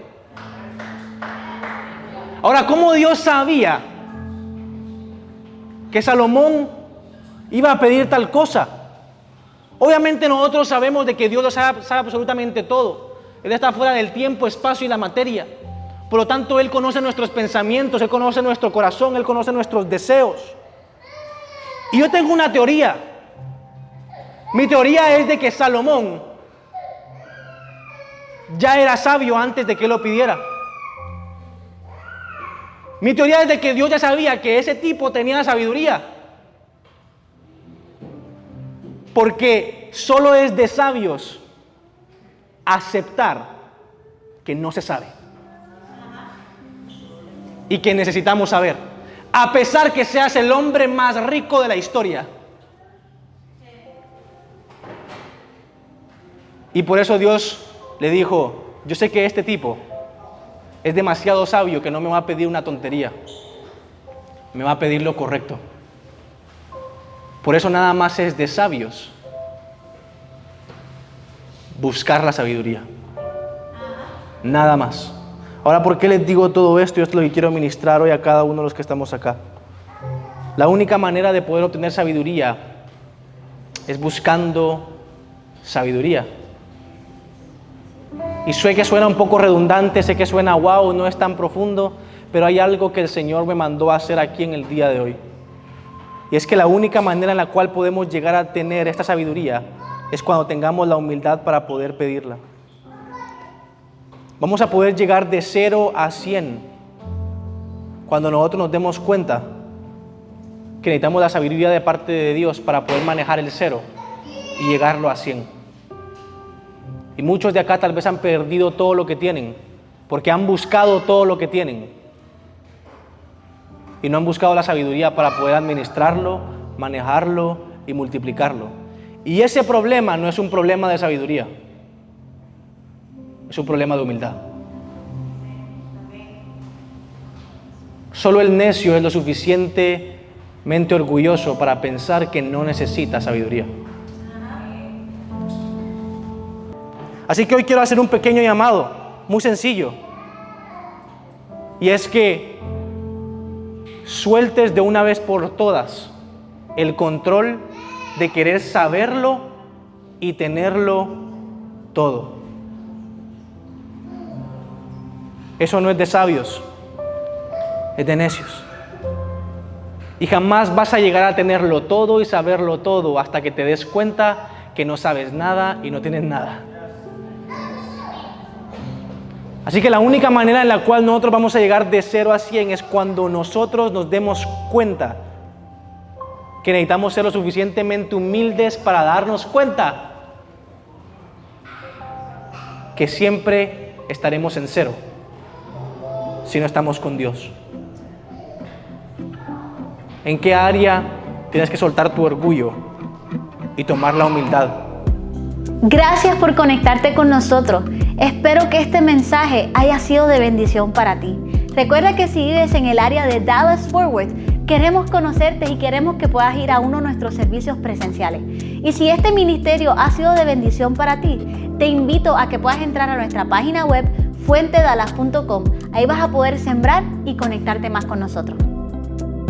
Ahora, ¿cómo Dios sabía que Salomón iba a pedir tal cosa? Obviamente nosotros sabemos de que Dios lo sabe absolutamente todo. Él está fuera del tiempo, espacio y la materia. Por lo tanto, Él conoce nuestros pensamientos, Él conoce nuestro corazón, Él conoce nuestros deseos. Y yo tengo una teoría. Mi teoría es de que Salomón ya era sabio antes de que Él lo pidiera. Mi teoría es de que Dios ya sabía que ese tipo tenía sabiduría. Porque solo es de sabios aceptar que no se sabe y que necesitamos saber, a pesar que seas el hombre más rico de la historia. Y por eso Dios le dijo, yo sé que este tipo es demasiado sabio que no me va a pedir una tontería, me va a pedir lo correcto. Por eso nada más es de sabios buscar la sabiduría. Nada más. Ahora, ¿por qué les digo todo esto? Y esto es lo que quiero ministrar hoy a cada uno de los que estamos acá. La única manera de poder obtener sabiduría es buscando sabiduría. Y sé que suena un poco redundante, sé que suena wow, no es tan profundo, pero hay algo que el Señor me mandó a hacer aquí en el día de hoy. Y es que la única manera en la cual podemos llegar a tener esta sabiduría es cuando tengamos la humildad para poder pedirla. Vamos a poder llegar de 0 a 100 cuando nosotros nos demos cuenta que necesitamos la sabiduría de parte de Dios para poder manejar el 0 y llegarlo a 100. Y muchos de acá tal vez han perdido todo lo que tienen porque han buscado todo lo que tienen y no han buscado la sabiduría para poder administrarlo, manejarlo y multiplicarlo. Y ese problema no es un problema de sabiduría, es un problema de humildad. Solo el necio es lo suficientemente orgulloso para pensar que no necesita sabiduría. Así que hoy quiero hacer un pequeño llamado, muy sencillo. Y es que sueltes de una vez por todas el control de querer saberlo y tenerlo todo. Eso no es de sabios, es de necios. Y jamás vas a llegar a tenerlo todo y saberlo todo hasta que te des cuenta que no sabes nada y no tienes nada. Así que la única manera en la cual nosotros vamos a llegar de 0 a 100 es cuando nosotros nos demos cuenta que necesitamos ser lo suficientemente humildes para darnos cuenta que siempre estaremos en 0 si no estamos con Dios. ¿En qué área tienes que soltar tu orgullo y tomar la humildad? Gracias por conectarte con nosotros. Espero que este mensaje haya sido de bendición para ti. Recuerda que si vives en el área de Dallas-Fort Worth, queremos conocerte y queremos que puedas ir a uno de nuestros servicios presenciales. Y si este ministerio ha sido de bendición para ti, te invito a que puedas entrar a nuestra página web fuentedallas.com. Ahí vas a poder sembrar y conectarte más con nosotros.